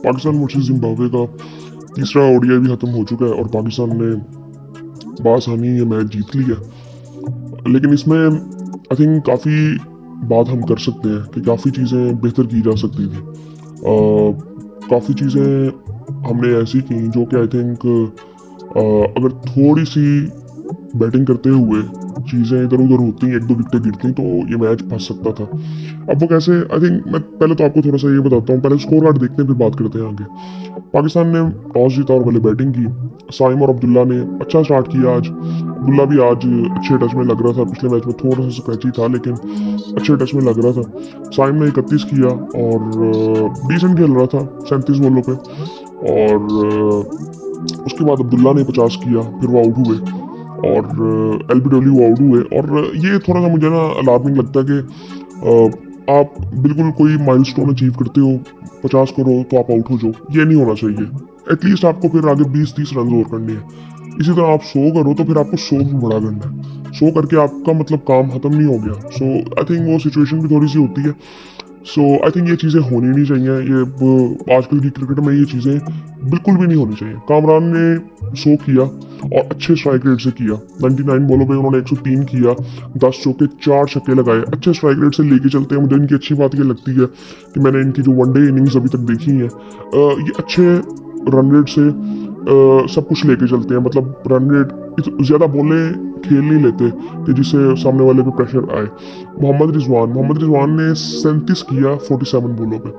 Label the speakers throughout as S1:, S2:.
S1: Pakistan versus Zimbabwe का तीसरा ODI भी खत्म हो चुका है और पाकिस्तान ने बासानी ये मैच जीत लिया। लेकिन इसमें आई थिंक काफ़ी बात हम कर सकते हैं कि काफ़ी चीज़ें बेहतर की जा सकती थी। काफ़ी चीज़ें हमने ऐसी की जो कि आई थिंक अगर थोड़ी सी बैटिंग करते हुए चीज़ें इधर उधर होती, एक दो विकेटें गिरती तो ये मैच फंस सकता था। अब वो कैसे, आई थिंक मैं पहले तो आपको थोड़ा सा ये बताता हूँ, पहले स्कोर कार्ड देखते हैं फिर बात करते हैं आगे। पाकिस्तान ने टॉस जीता और पहले बैटिंग की। साइम और अब्दुल्ला ने अच्छा स्टार्ट किया आज। अब्दुल्ला भी आज अच्छे टच में लग रहा था, पिछले मैच में थोड़ा सा स्क्रैची था लेकिन अच्छे टच में लग रहा था। साइम ने 31 किया और डिसेंट खेल रहा था 37 बॉलों पे। और उसके बाद अब्दुल्ला ने 50 किया, फिर वो आउट हुए और एलबीडब्ल्यू आउट हुए। और ये थोड़ा सा मुझे ना अलार्मिंग लगता है कि आप बिल्कुल कोई माइलस्टोन अचीव करते हो, 50 करो तो आप आउट हो जाओ, ये नहीं होना चाहिए। एटलीस्ट आपको फिर आगे 20-30 रन और करने हैं। इसी तरह आप 100 करो तो फिर आपको 100 भी बड़ा करना है। 100 करके आपका मतलब काम खत्म नहीं हो गया। सो आई थिंक वो सिचुएशन भी थोड़ी सी होती है। सो आई थिंक ये चीज़ें होनी नहीं चाहिए। ये आजकल की क्रिकेट में ये चीज़ें बिल्कुल भी नहीं होनी चाहिए। कामरान ने 100 किया और अच्छे स्ट्राइक रेट से किया। 99 बॉलों पे उन्होंने 103 किया, 10 चौके 4 छक्के लगाए। अच्छे स्ट्राइक रेट से लेके चलते हैं। मुझे इनकी अच्छी बात ये लगती है कि मैंने इनकी जो वनडे इनिंग्स अभी तक देखी हैं, ये अच्छे रन रेट से सब कुछ लेके चलते हैं। मतलब रन रेट ज़्यादा बोले खेल नहीं लेते कि जिससे सामने वाले पे प्रेशर आए। मोहम्मद रिजवान ने 37 किया 47 बॉलों पे।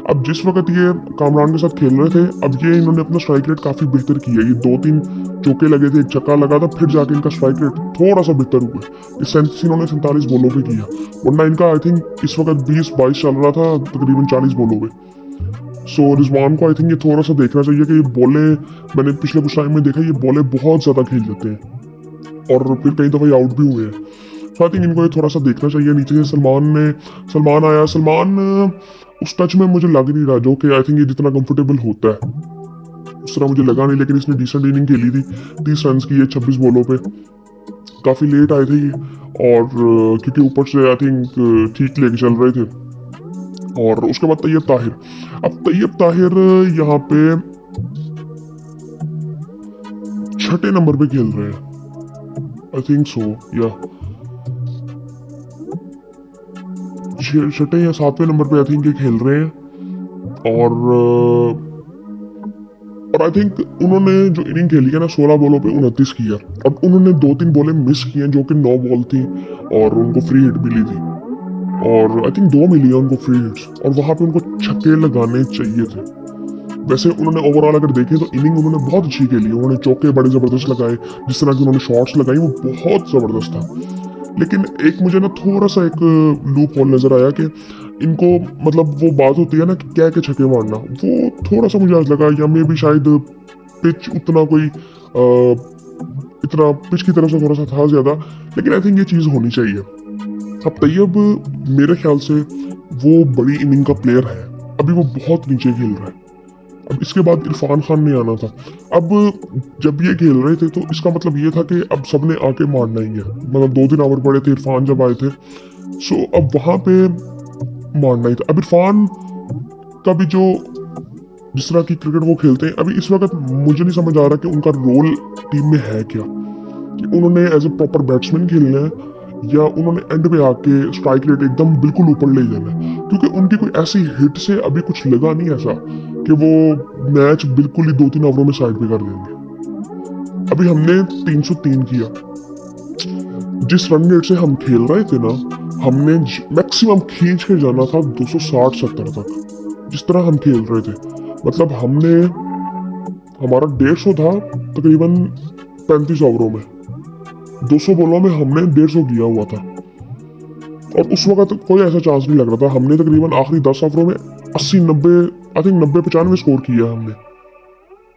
S1: अब जिस वक्त ये कामरान के साथ खेल रहे थे, अब ये इन्होंने अपना स्ट्राइक रेट काफ़ी बेहतर किया। ये 2-3 चौके लगे थे, एक छक्का लगा था, फिर जाके इनका स्ट्राइक रेट थोड़ा सा बेहतर हुआ। ये 37 इन्होंने 47 बॉलों पे किया, वरना इनका आई थिंक इस वक्त 20-22 चल रहा था तकरीबन 40 बॉलों पे। सो रिजवान को आई थिंक ये थोड़ा सा देखना चाहिए कि ये बॉलें, मैंने पिछले कुछ टाइम में देखा, ये बॉलें बहुत ज़्यादा खेल लेते हैं और फिर कई दफ़ा आउट भी हुए हैं। तो आई थिंक इनको ये थोड़ा सा देखना चाहिए। नीचे से सलमान आया। सलमान उस टच में मुझे लग नहीं रहा जो कि आई थिंक ये जितना कंफर्टेबल होता है उस तरह मुझे लगा नहीं। लेकिन इसने डिसेंट इनिंग खेली थी, 30 रन की है 26 बॉलों पे। काफ़ी लेट आए थे ये और क्योंकि ऊपर से आई थिंक ठीक लेके चल रहे थे। और उसके बाद तैयब ताहिर। अब तैयब ताहिर यहाँ पे 6ठे नंबर पे खेल रहे हैं, आई थिंक सो, या 6ठे या 7वें नंबर पे आई थिंक ये खेल रहे हैं। और आई थिंक उन्होंने जो इनिंग खेली है ना 16 बॉलों पे 29 किया। अब उन्होंने 2-3 बॉलें मिस की हैं जो कि 9 बॉल थी और उनको फ्री हिट मिली थी। और आई थिंक 2 मिली है उनको फ्री हिट्स और वहाँ पे उनको छक्के लगाने चाहिए थे। वैसे उन्होंने ओवरऑल अगर देखें तो इनिंग उन्होंने बहुत अच्छी खेली। उन्होंने चौके बड़े ज़बरदस्त लगाए, जिस तरह की उन्होंने शॉट्स लगाई वो बहुत ज़बरदस्त था। लेकिन एक मुझे ना थोड़ा सा एक लूप होल नज़र आया कि इनको, मतलब वो बात होती है ना कि क्या के छक्के मारना, वो थोड़ा सा मुझे आज लगा, या मे भी शायद पिच उतना कोई इतना पिच की तरफ से थोड़ा सा था ज़्यादा। लेकिन आई थिंक ये चीज़ होनी चाहिए। अब तैयब मेरे ख्याल से वो बड़ी इनिंग का प्लेयर है, अभी वो बहुत नीचे खेल रहा है। अब इसके बाद इरफान खान ने आना था। अब जब ये खेल रहे थे तो इसका मतलब ये था कि अब सबने आके मारना ही है। मतलब 2-3 ओवर पड़े थे इरफान जब आए थे, सो अब वहां पे मारना ही था। अब इरफान का भी जो जिस तरह की क्रिकेट वो खेलते हैं, अभी इस वक्त मुझे नहीं समझ आ रहा कि उनका रोल टीम में है क्या, कि उन्होंने एज ए प्रॉपर बैट्समैन खेलना है या उन्होंने एंड पे आके स्ट्राइक रेट एकदम बिल्कुल ऊपर ले जाना है। क्योंकि उनकी कोई ऐसी हिट से अभी कुछ लगा नहीं ऐसा कि वो मैच बिल्कुल ही 2-3 ओवरों में साइड पे कर देंगे। अभी हमने 303 किया। जिस रन रेट से हम खेल रहे थे ना, हमने मैक्सिमम खींच के जाना था 260-70 तक, जिस तरह हम खेल रहे थे। मतलब हमारा 150 था तकरीबन 35 ओवरों में, 200 बॉलों में हमने 150 किया हुआ था। और उस वक्त कोई ऐसा चांस नहीं लग रहा था। हमने तकरीबन आखिरी 10 ओवरों में 80-90 आई थिंक 90-95 स्कोर किया हमने,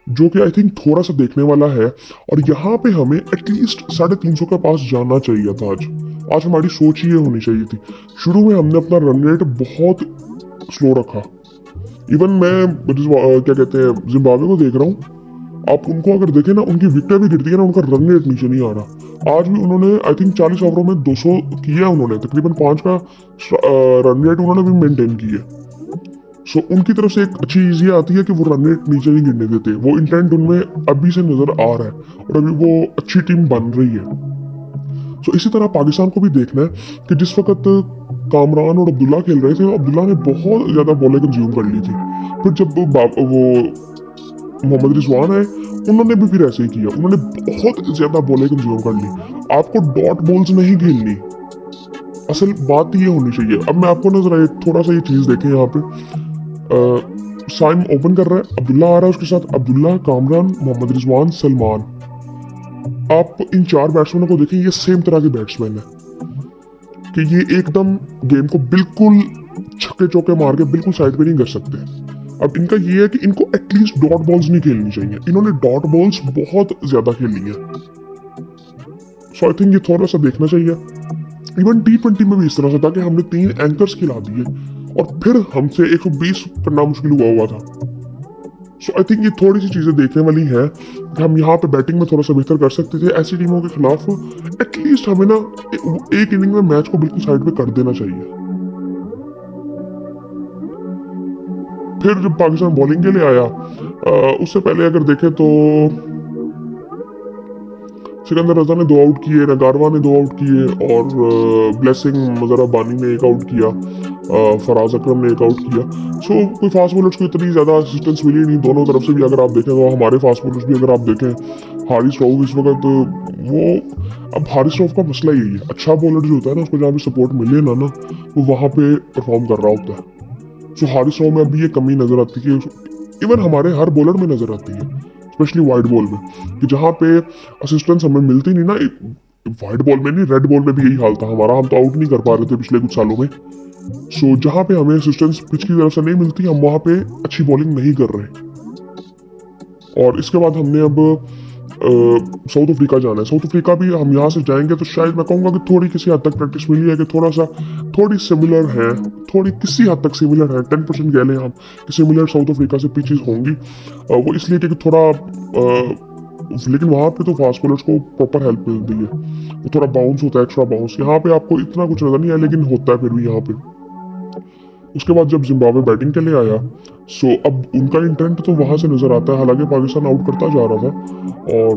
S1: जो कि आई थिंक थोड़ा सा देखने वाला है। और यहाँ पे हमें एटलीस्ट 350 के पास जाना चाहिए था आज हमारी सोच ये होनी चाहिए थी। शुरू में हमने अपना रन रेट बहुत स्लो रखा। इवन मैं क्या कहते हैं जिम्बाब्वे को देख रहा हूँ, आप उनको अगर देखें ना, उनकी विकेटें भी गिरती है ना, उनका रन रेट नीचे नहीं आ रहा। आज भी उन्होंने आई थिंक 40 ओवरों में 200 किया, उन्होंने तकरीबन 5 का रन रेट उन्होंने भी मेंटेन किया। सो उनकी तरफ से एक अच्छी चीज ये आती है कि वो रन रेट नीचे नहीं गिरने देते, वो इंटेंट उनमें अभी से नजर आ रहा है और अभी वो अच्छी टीम बन रही है। सो इसी तरह पाकिस्तान को भी देखना है कि जिस वक्त कामरान और अब्दुल्ला खेल रहे थे, अब्दुल्ला ने बहुत ज्यादा बॉलें कंज्यूम कर ली थी। फिर जब वो मोहम्मद रिजवान है, उन्होंने भी फिर ऐसे ही किया, उन्होंने बहुत ज्यादा बॉलें कंज्यूम कर ली। आपको डॉट बॉल्स नहीं खेलनी, असल बात ये होनी चाहिए। अब मैं आपको नजर आए थोड़ा सा ये चीज देखें, यहाँ पे साइम ओपन कर रहा है, अब्दुल्ला आ रहा है उसके साथ, अब्दुल्ला, कामरान, मोहम्मद रिजवान, सलमान। आप इन 4 बैट्समैनों को देखें, ये सेम तरह के बैट्समैन है कि ये एकदम गेम को बिल्कुल छक्के चौके मार के बिल्कुल साइड पे नहीं कर सकते। अब इनका ये है कि इनको एटलीस्ट डॉट बॉल्स नहीं खेलनी चाहिए, इन्होंने डॉट बॉल्स बहुत ज्यादा खेली है। सो आई थिंक ये थोड़ा सा देखना चाहिए। इवन T20 में भी इस तरह से था कि हमने 3 एंकर्स खिला दिए और फिर हमसे 120 करना मुश्किल हुआ था। सो आई थिंक ये थोड़ी सी चीजें देखने वाली है कि हम यहाँ पे बैटिंग में थोड़ा सा बेहतर कर सकते थे। ऐसी टीमों के खिलाफ एटलीस्ट हमें ना एक इनिंग में मैच को बिल्कुल साइड पे कर देना चाहिए। फिर जब पाकिस्तान बॉलिंग के लिए आया, उससे पहले अगर देखें तो सिकंदर रजा ने 2 आउट किए, नगारवा ने 2 आउट किए और ब्लेसिंग मजरा बानी ने 1 आउट किया, फराज अकरम ने 1 आउट किया। सो कोई फास्ट बॉलर्स को इतनी ज़्यादा असिस्टेंस मिली नहीं दोनों तरफ से भी। अगर आप देखें तो हमारे फास्ट बॉलर्स भी अगर आप देखें, हारिस रऊफ इस वक्त वो, अब हारिस रऊफ का मसला यही है, अच्छा बॉलर जो होता है ना उसको जहाँ भी सपोर्ट मिले ना वो वहाँ पे परफॉर्म कर रहा होता है। सो हारिस रऊफ में अभी ये कमी नजर आती है, इवन हमारे हर बॉलर में नजर आती है, स्पेशली वाइड बॉल में, कि जहाँ पे असिस्टेंस हमें मिलती नहीं ना। वाइड बॉल में नहीं, रेड बॉल में भी यही हाल था हमारा, हम तो आउट नहीं कर पा रहे थे पिछले कुछ सालों में। सो जहाँ पे हमें असिस्टेंस पिच की तरफ से नहीं मिलती, हम वहाँ पे अच्छी बॉलिंग नहीं कर रहे। और इसके बाद हमने अब साउथ अफ्रीका जाना है। साउथ अफ्रीका भी हम यहाँ से जाएंगे तो शायद मैं कहूँगा कि थोड़ी किसी हद तक प्रैक्टिस मिली है, कि थोड़ी सिमिलर है, थोड़ी किसी हद तक सिमिलर है, 10% कह लें हम कि सिमिलर साउथ अफ्रीका से पिचेस होंगी। वो इसलिए कि थोड़ा लेकिन वहाँ पे तो फास्ट बॉलर्स को प्रॉपर हेल्प मिलती है, वो थोड़ा बाउंस होता है, एक्स्ट्रा बाउंस। यहाँ पे आपको इतना कुछ नजर नहीं है लेकिन होता है फिर भी यहाँ पे। उसके बाद जब जिम्बाब्वे बैटिंग के लिए आया, सो अब उनका इंटेंट तो वहां से नजर आता है, हालांकि पाकिस्तान आउट करता जा रहा था और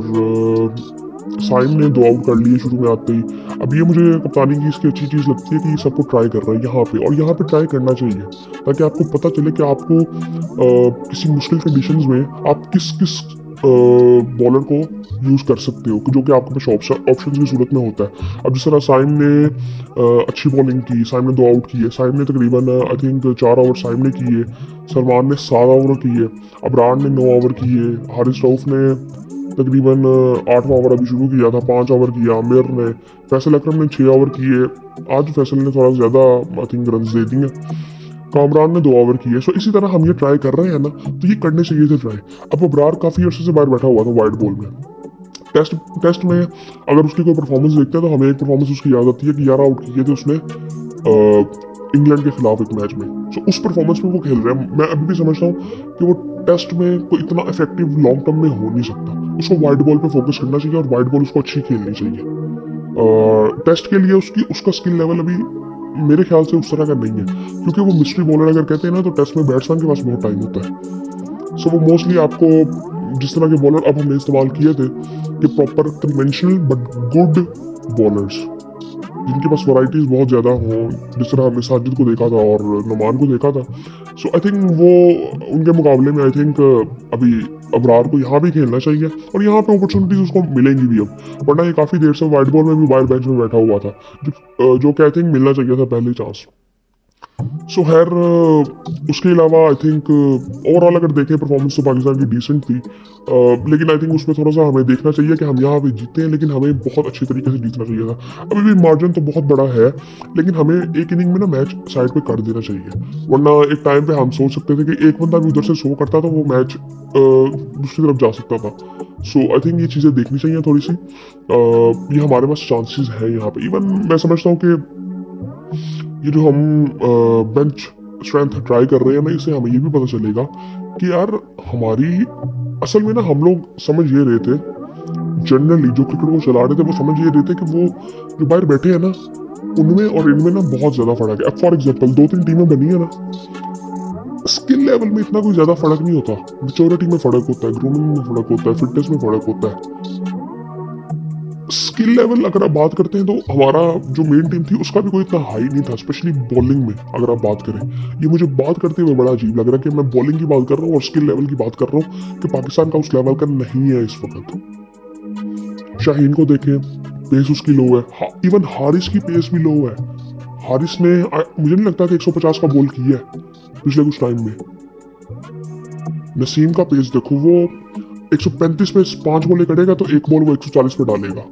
S1: साइम ने 2 आउट कर लिए शुरू में आते ही। अब ये मुझे कप्तानी की इसकी अच्छी चीज़ लगती है कि ये सबको ट्राई कर रहा है यहाँ पे, और यहाँ पे ट्राई करना चाहिए ताकि आपको पता चले कि आपको किसी मुश्किल कंडीशंस में आप किस किस बॉलर को यूज़ कर सकते हो, जो कि आपके पास ऑप्शन की सूरत में होता है। अब जिस तरह साइम ने अच्छी बॉलिंग की, साइम ने 2 आउट किए, साइम ने तकरीबन आई थिंक 4 ओवर साइम ने किए, सलमान ने 7 ओवर किए, अबरार ने 9 ओवर किए, हारिस रऊफ ने तकरीबन 8वां ओवर अभी शुरू किया था, 5 ओवर किया, आमिर ने, फैसल अकरम ने 6 ओवर किए, आज फैसल ने थोड़ा ज़्यादा आई थिंक रन दे दिए, कामरान ने 2 ओवर किए। सो इसी तरह हम ये ट्राई कर रहे हैं ना, तो ये करने चाहिए थे ट्राई। अब अबरार काफ़ी अर्से से बाहर बैठा हुआ था वाइड बॉल में। टेस्ट में अगर उसकी कोई परफॉर्मेंस देखते हैं तो हमें एक परफॉर्मेंस उसकी याद आती है कि 11 आउट किए थे उसने इंग्लैंड के खिलाफ एक मैच में। सो उस परफॉर्मेंस में वो खेल रहे हैं। मैं अभी भी समझता हूँ कि वो टेस्ट में कोई इतना इफेक्टिव लॉन्ग टर्म में हो नहीं सकता, उसको वाइड बॉल पे फोकस करना चाहिए और वाइड बॉल उसको अच्छी खेलनी चाहिए। टेस्ट के लिए उसका स्किल लेवल अभी मेरे ख्याल से उस तरह का नहीं है, क्योंकि वो मिस्ट्री बॉलर अगर कहते हैं ना तो टेस्ट में बैट्समैन के पास बहुत टाइम होता है। सो वो मोस्टली आपको जिस तरह के बॉलर अब हमने इस्तेमाल किए थे कि proper conventional but good bowlers जिनके पास वैरायटीज बहुत ज़्यादा हों, जिस तरह हमने साजिद को देखा था और नुमान को देखा था। सो आई थिंक वो उनके मुकाबले में आई थिंक अभी अबरार को यहाँ भी खेलना चाहिए और यहाँ पे अपॉर्चुनिटीज उसको मिलेंगी भी अब, वरना ये काफ़ी देर से वाइड बॉल में भी वाइड बेंच में बैठा हुआ था, जो कि आई थिंक मिलना चाहिए था पहले चांस। सो खैर उसके अलावा आई थिंक ओवरऑल अगर देखें परफॉर्मेंस तो पाकिस्तान की डिसेंट थी, लेकिन आई थिंक उसमें थोड़ा सा हमें देखना चाहिए कि हम यहाँ पे जीते हैं, लेकिन हमें बहुत अच्छी तरीके से जीतना चाहिए था। अभी भी मार्जिन तो बहुत बड़ा है, लेकिन हमें एक इनिंग में ना मैच साइड पे कर देना चाहिए, वरना एक टाइम पे हम सोच सकते थे कि एक बंदा भी उधर से शो करता तो वो मैच दूसरी तरफ जा सकता था। सो आई थिंक ये चीज़ें देखनी चाहिए थोड़ी सी। ये हमारे पास चांसेस है यहाँ पे। इवन मैं समझता हूँ कि ये जो हम बेंच स्ट्रेंथ ट्राई कर रहे हैं ना, इससे हमें ये भी पता चलेगा कि यार हमारी असल में ना हम लोग समझ ये रहे थे, जनरली जो क्रिकेट को चला रहे थे वो समझ ये रहे थे कि वो जो बाहर बैठे हैं ना उनमें और इनमें ना बहुत ज़्यादा फर्क है। अब फॉर एग्जाम्पल 2-3 टीमें बनी है ना, स्किल लेवल में इतना कोई ज्यादा फर्क नहीं होता, मेच्योरिटी में फर्क होता है, ग्रूमिंग में फर्क होता है, फिटनेस में फर्क होता है। स्किल लेवल अगर आप बात करते हैं तो हमारा जो मेन टीम थी उसका भी कोई इतना हाई नहीं था, स्पेशली बॉलिंग में अगर आप बात करें। ये मुझे बात करते हुए बड़ा अजीब लग रहा है कि मैं बॉलिंग की बात कर रहा हूँ और स्किल लेवल की बात कर रहा हूँ कि पाकिस्तान का उस लेवल का नहीं है इस वक्त। शाहीन को देखें, पेस उसकी लो है, इवन हारिस की पेस भी लो है। हारिस ने मुझे नहीं लगता कि 150 का बॉल किया है पिछले कुछ टाइम में। नसीम का पेस देखो, वो 135 पे 5 बॉलें करेगा तो एक बॉल वो 140 पे डालेगा।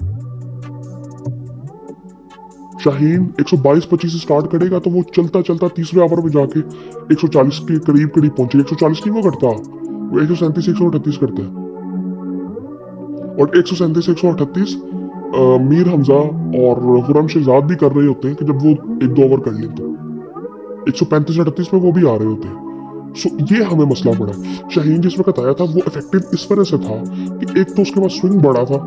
S1: शाहीन 122-25 से स्टार्ट करेगा तो वो चलता चलता तीसरे ओवर में जाके 140 के करीब करीब पहुंचेगा। 140 नहीं वो करता, वो 137 138 करता है। और 137 138 मीर हमजा और खुरम शहजाद भी कर रहे होते हैं कि जब वो 1-2 ओवर कर लें तो 135 38 में वो भी आ रहे होते हैं। सो ये हमें मसला पड़ा है। शाहीन जिस वक्त आया था वो इफेक्टिव इस वजह से था कि एक तो उसके पास स्विंग बड़ा था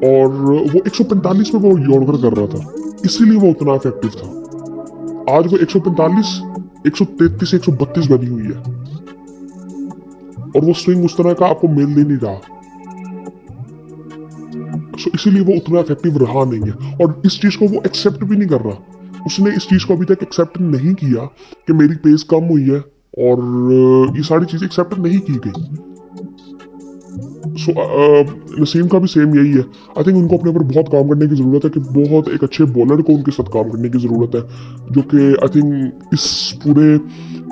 S1: और वो 145 में वो यॉर्कर कर रहा था, इसीलिए वो उतना इफेक्टिव था। आज वो 145 133 से 132 बनी हुई है और वो स्विंग उस तरह का आपको मिल ही नहीं रहा। सो इसीलिए वो उतना इफेक्टिव रहा नहीं है और इस चीज को वो एक्सेप्ट भी नहीं कर रहा। उसने इस चीज को अभी तक एक्सेप्ट नहीं किया कि मेरी पेस कम हुई है और ये सारी चीजें एक्सेप्ट नहीं की गई। सो नसीम का भी सेम यही है। आई थिंक उनको अपने ऊपर बहुत काम करने की ज़रूरत है कि बहुत एक अच्छे बॉलर को उनके साथ काम करने की ज़रूरत है, जो कि आई थिंक इस पूरे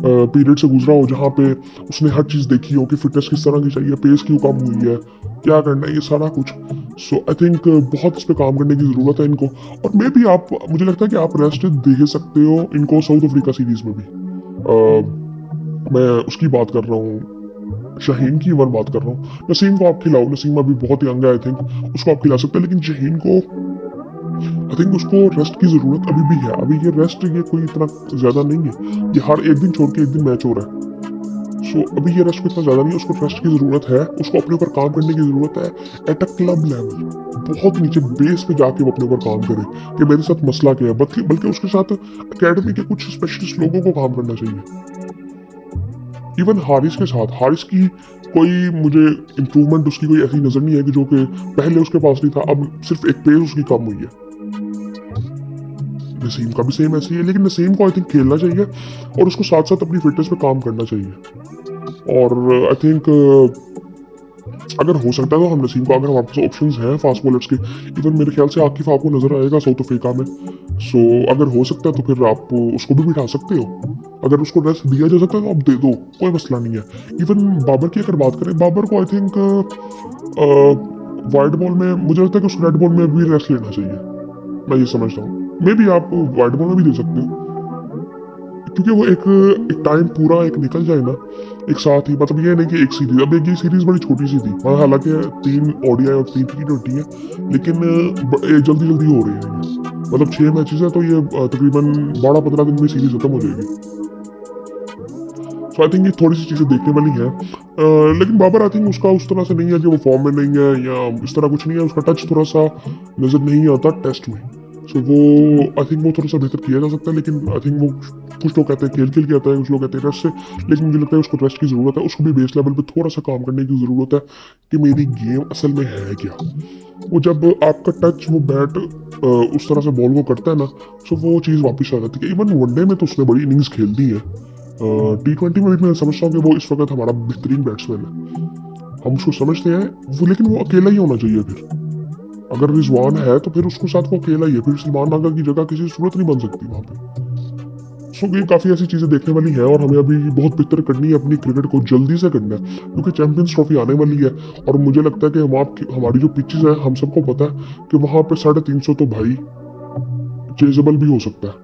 S1: पीरियड से गुजरा हो जहाँ पे उसने हर चीज़ देखी हो कि फिटनेस किस तरह की चाहिए, पेस क्यों कम हुई है, क्या करना है, ये सारा कुछ। सो आई थिंक बहुत इस पर काम करने की ज़रूरत है इनको। और मे भी आप, मुझे लगता है कि आप रेस्ट दे सकते हो इनको साउथ अफ्रीका सीरीज़ में भी। मैं उसकी बात कर रहा हूँ, शाहीन की वन बात कर रहा हूँ। नसीम को आप खिलाओ, नसीम अभी बहुत यंग है, आई थिंक उसको आप खिला सकते हैं, लेकिन शाहीन को आई थिंक उसको रेस्ट की जरूरत अभी भी है। अभी ये रेस्ट ये कोई इतना ज्यादा नहीं है, ये हर एक दिन छोड़ के एक दिन मैच हो रहा है। सो अभी ये रेस्ट इतना ज्यादा नहीं है, उसको रेस्ट की जरूरत है, उसको अपने ऊपर काम करने की जरूरत है एट अ क्लब लेवल, बहुत नीचे बेस पे जाके वो अपने ऊपर काम करे कि मेरे साथ मसला क्या है। बल्कि उसके साथ अकेडमी के कुछ स्पेशलिस्ट लोगों को काम करना चाहिए। इवन हारिस के साथ, हारिस की कोई मुझे इम्प्रूवमेंट उसकी कोई ऐसी नजर नहीं है कि जो कि पहले उसके पास नहीं था, अब सिर्फ एक पेस उसकी कम हुई है। नसीम का भी सेम ऐसी है, लेकिन नसीम को आई थिंक खेलना चाहिए और उसको साथ साथ अपनी फिटनेस पे काम करना चाहिए। और आई थिंक अगर हो सकता है तो हम नसीम को, अगर हमारे पास ऑप्शंस हैं फास्ट बॉलर्स के, इवन मेरे ख्याल से आकिफ आपको नजर आएगा साउथ अफ्रीका में। सो अगर हो सकता है तो फिर आप उसको भी बिठा सकते हो। अगर उसको रेस्ट दिया जा सकता है तो आप दे दो, कोई मसला नहीं है। इवन बाबर की अगर बात करें, बाबर को आई थिंक वाइड बॉल में मुझे लगता है कि उसको रेड बॉल में भी रेस्ट लेना चाहिए, मैं ये समझता हूँ। मे बी आप वाइड बॉल में भी दे सकते हो, क्योंकि वो एक टाइम पूरा एक निकल जाए ना एक साथ ही। मतलब ये नहीं कि एक सीरीज, अब एक ये सीरीज बड़ी छोटी सी थी, हालांकि 3 ओडीआई और 3 T20 है, लेकिन जल्दी जल्दी हो रही है ये। मतलब 6 मैचेस है तो ये तकरीबन 12-15 दिन में सीरीज खत्म हो जाएगी। सो आई थिंक ये थोड़ी सी चीजें देखने वाली है। लेकिन बाबर आई थिंक उसका उस तरह से नहीं है कि वो फॉर्म में नहीं है या इस तरह कुछ नहीं है, उसका टच थोड़ा सा नजर नहीं आता टेस्ट में। सो वो आई थिंक वो थोड़ा सा बेहतर किया जा सकता है, लेकिन आई थिंक वो कुछ लोग कहते हैं खेल खेल के आता है, कुछ लोग कहते हैं रेस्ट से, लेकिन मुझे लगता है उसको रेस्ट की ज़रूरत है। उसको भी बेस लेवल पे थोड़ा सा काम करने की ज़रूरत है कि मेरी गेम असल में है क्या। वो जब आपका टच वो बैट उस तरह से बॉल को करता है ना, सो वो चीज़ वापस आ जाती है। इवन वनडे में तो उसने बड़ी इनिंग्स खेल दी है, T20 में भी मैं समझता हूँ कि वो इस वक्त हमारा बेहतरीन बैट्समैन है, हम उसको समझते हैं वो, लेकिन वो अकेला ही होना चाहिए। फिर अगर रिजवान है तो फिर उसको साथ वो अकेला ही है, फिर सलमान नागा की जगह किसी सूरत नहीं बन सकती वहाँ पे। सो ये काफ़ी ऐसी चीज़ें देखने वाली हैं और हमें अभी बहुत बेहतर करनी है अपनी क्रिकेट को, जल्दी से करना है, क्योंकि चैंपियंस ट्रॉफी आने वाली है। और मुझे लगता है कि हमारी जो पिचेस है, हम सबको पता है कि वहाँ पे 350 तो भाई चेजेबल भी हो सकता है।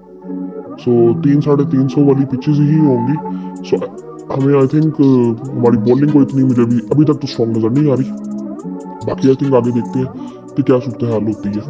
S1: सो 300-350 वाली पिचेस ही होंगी। सो हमें आई थिंक हमारी बॉलिंग को इतनी मुझे भी अभी तक तो स्ट्रॉन्ग नज़र नहीं आ रही। बाकी आई थिंक आगे देखते हैं कि क्या सूरत हाल होती है।